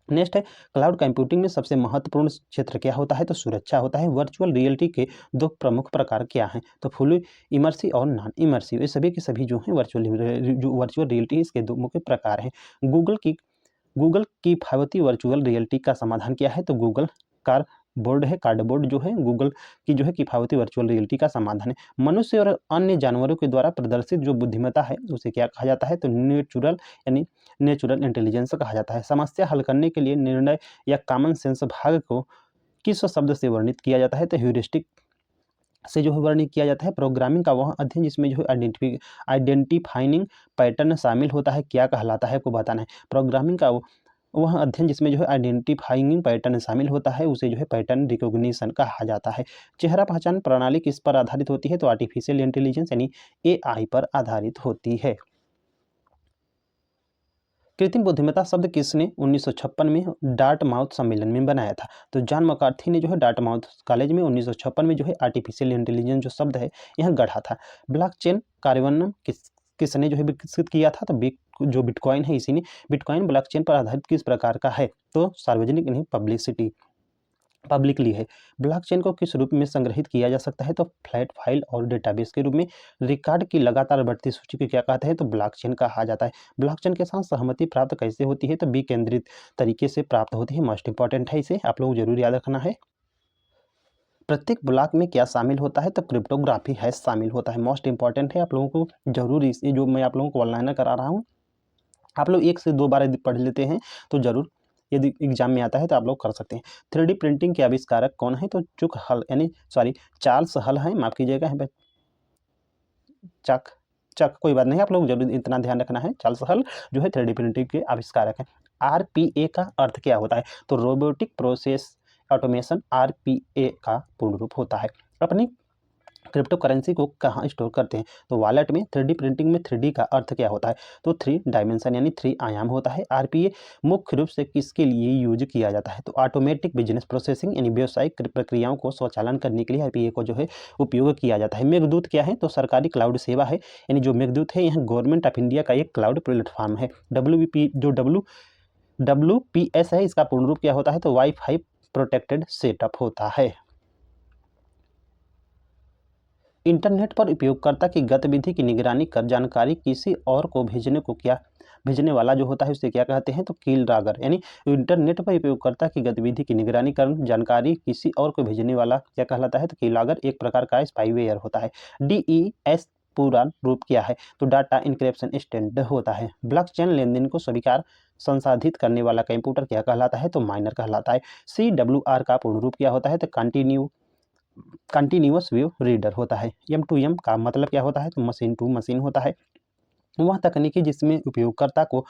Speaker 1: नेक्स्ट है क्लाउड कंप्यूटिंग में सबसे महत्वपूर्ण क्षेत्र क्या होता है? तो सुरक्षा होता है। वर्चुअल रियलिटी के 2 प्रमुख प्रकार क्या हैं? तो फुल इमर्सिव और नॉन इमर्सिव। ये सभी के सभी जो हैं वर्चुअल रियलिटी इसके 2 मुख्य प्रकार हैं। गूगल की किफायती वर्चुअल रियलिटी का समाधान क्या है? तो गूगल कार्डबोर्ड जो है गूगल की जो है किफायती वर्चुअल रियलिटी का समाधान है। मनुष्य और अन्य जानवरों के द्वारा प्रदर्शित जो बुद्धिमत्ता है उसे क्या कहा जाता है? तो नेचुरल इंटेलिजेंस कहा जाता है। समस्या हल करने के लिए निर्णय या कॉमन सेंस भाग को किस शब्द से वर्णित किया जाता है? तो ह्यूरिस्टिक से जो है वर्णित किया जाता है। प्रोग्रामिंग का वह अध्ययन जिसमें जो है आइडेंटिफाइंग पैटर्न शामिल होता है क्या कहलाता है? आपको बताना है। प्रोग्रामिंग का वह अध्ययन जिसमें जो है आइडेंटिफाइंग पैटर्न शामिल होता है उसे जो है पैटर्न रिकॉग्निशन कहा जाता है। चेहरा पहचान प्रणाली किस पर आधारित होती है? तो आर्टिफिशियल इंटेलिजेंस यानी AI पर आधारित होती है। कृत्रिम बुद्धिमत्ता शब्द किसने 1956 में डार्टमाउथ सम्मेलन में बनाया था? तो जॉन मैकार्थी ने जो है डार्टमाउथ कॉलेज में 1956 में जो है आर्टिफिशियल इंटेलिजेंस जो शब्द है यह गढ़ा था। ब्लॉकचेन कार्यान्वयन किसने जो है विकसित किया था? तो जो बिटकॉइन है इसी ने। बिटकॉइन ब्लॉकचेन पर आधारित किस प्रकार का है? तो सार्वजनिक नहीं पब्लिकली है। ब्लॉकचेन को किस रूप में संग्रहित किया जा सकता है? तो फ्लैट फाइल और डेटाबेस के रूप में। रिकॉर्ड की लगातार बढ़ती सूची को क्या कहते हैं? तो ब्लॉकचेन कहा जाता है। ब्लॉकचेन के साथ सहमति प्राप्त कैसे होती है? तो विकेंद्रित तरीके से प्राप्त होती है। मोस्ट इंपॉर्टेंट है, इसे आप लोग जरूर याद रखना है। प्रत्येक ब्लॉक में क्या शामिल होता है? तो क्रिप्टोग्राफी हैश शामिल होता है। मोस्ट इंपॉर्टेंट है, आप लोगों को जरूर इसे जो मैं आप लोगों को ऑनलाइन करा रहा हूँ आप लोग 1 से 2 बार यदि पढ़ लेते हैं तो जरूर यदि एग्जाम में आता है तो आप लोग कर सकते हैं। 3D प्रिंटिंग के आविष्कारक कौन है? तो चार्ल्स हल हैं, माफ कीजिएगा चक कोई बात नहीं, आप लोग जरूर इतना ध्यान रखना है। चार्ल्स हल जो है 3D प्रिंटिंग के आविष्कारक हैं। RPA का अर्थ क्या होता है? तो रोबोटिक प्रोसेस ऑटोमेशन RPA का पूर्ण रूप होता है। अपनी क्रिप्टो करेंसी को कहाँ स्टोर करते हैं? तो वॉलेट में। 3D प्रिंटिंग में 3D का अर्थ क्या होता है? तो 3 डायमेंशन यानी 3 आयाम होता है। RPA मुख्य रूप से किसके लिए यूज किया जाता है? तो ऑटोमेटिक बिजनेस प्रोसेसिंग यानी व्यावसायिक प्रक्रियाओं को स्वचालन करने के लिए RPA को जो है उपयोग किया जाता है। मेघदूत क्या है? तो सरकारी क्लाउड सेवा है, यानी जो मेघदूत है यह गवर्नमेंट ऑफ इंडिया का एक क्लाउड प्लेटफॉर्म है। WPS है, इसका पूर्ण रूप क्या होता है? तो वाईफाई प्रोटेक्टेड सेटअप होता है। इंटरनेट पर उपयोगकर्ता की गतिविधि की निगरानी कर जानकारी किसी और को भेजने वाला जो होता है उसे क्या कहते हैं? तो कीलॉगर यानी इंटरनेट पर उपयोगकर्ता की गतिविधि की निगरानी कर जानकारी किसी और को भेजने वाला क्या कहलाता है? तो कीलॉगर एक प्रकार का स्पाईवेयर होता है। DES पूरा रूप क्या है? तो डाटा इंक्रिप्शन स्टैंडर्ड होता है। ब्लॉकचेन लेनदेन को स्वीकार संसाधित करने वाला कंप्यूटर क्या कहलाता है? तो माइनर कहलाता है। CWR का पूर्ण रूप क्या होता है? तो कंटिन्यूअस व्यू रीडर होता है। M2M का मतलब क्या होता है? तो मशीन टू मशीन होता है। वह तकनीकी जिसमें उपयोगकर्ता को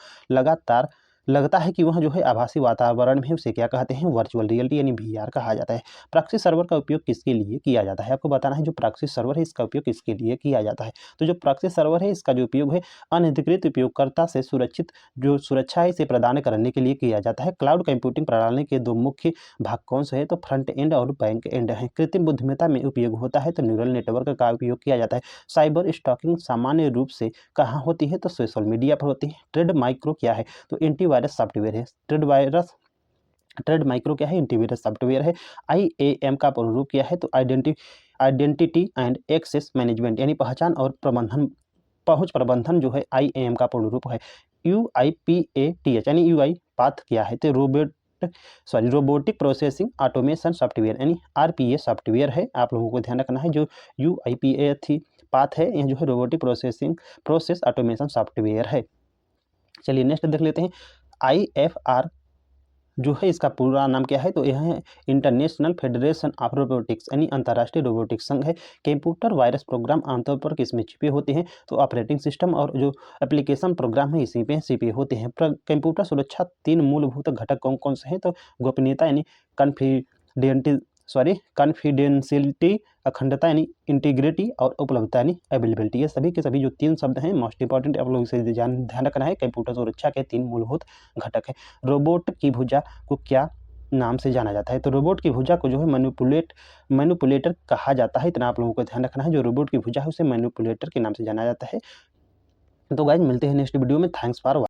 Speaker 1: लगता है कि वह जो है आभासी वातावरण में उसे क्या कहते हैं? वर्चुअल रियलिटी यानी VR कहा जाता है। प्रॉक्सी सर्वर का उपयोग किसके लिए किया जाता है? आपको बताना है। जो प्रॉक्सी सर्वर है इसका उपयोग किसके लिए किया जाता है? तो जो प्रॉक्सी सर्वर है इसका जो उपयोग है अनधिकृत उपयोगकर्ता से जो सुरक्षा है इसे प्रदान करने के लिए किया जाता है। क्लाउड कंप्यूटिंग प्रणाली के 2 मुख्य भाग कौन से है? तो फ्रंट एंड और बैक एंड है। कृत्रिम बुद्धिमत्ता में उपयोग होता है तो न्यूरल नेटवर्क का उपयोग किया जाता है। साइबर स्टॉकिंग सामान्य रूप से कहाँ होती है? तो सोशल मीडिया पर होती है। ट्रेड माइक्रो क्या है? तो एंटीवायरस सॉफ्टवेयर है। ट्रेड माइक्रो क्या है? एंटीवायरस सॉफ्टवेयर है। IAM का पूर्ण रूप क्या है? तो आइडेंटिटी एंड एक्सेस मैनेजमेंट यानी पहुंच प्रबंधन जो है IAM का पूर्ण रूप है। UiPath यानी UI पाथ क्या है? तो रोबोटिक प्रोसेसिंग ऑटोमेशन सॉफ्टवेयर यानी RPA सॉफ्टवेयर है। आप लोगों को ध्यान रखना है। जो UiPath पाथ है यह जो है रोबोटिक प्रोसेस ऑटोमेशन सॉफ्टवेयर है। चलिए नेक्स्ट देख लेते हैं। IFR जो है इसका पूरा नाम क्या है? तो यह है इंटरनेशनल फेडरेशन ऑफ रोबोटिक्स यानी अंतर्राष्ट्रीय रोबोटिक्स संघ है। कंप्यूटर वायरस प्रोग्राम आमतौर पर किसमें छिपे होते हैं? तो ऑपरेटिंग सिस्टम और जो एप्लीकेशन प्रोग्राम है इसी में छिपे होते हैं। कंप्यूटर सुरक्षा 3 मूलभूत घटक कौन कौन से हैं? तो गोपनीयता यानी कॉन्फिडेंशियलिटी, अखंडता यानी इंटीग्रिटी, और उपलब्धता यानी अवेलेबिलिटी। ये सभी के सभी जो 3 शब्द हैं मोस्ट इंपॉर्टेंट, आप लोग इसे ध्यान रखना है। कंप्यूटर सुरक्षा के 3 मूलभूत घटक हैं। रोबोट की भुजा को क्या नाम से जाना जाता है? तो रोबोट की भुजा को जो है मैनिपुलेटर कहा जाता है। इतना आप लोगों को ध्यान रखना है। जो रोबोट की भुजा है उसे मैनिपुलेटर के नाम से जाना जाता है। तो गाइस मिलते हैं नेक्स्ट वीडियो में। Thanks for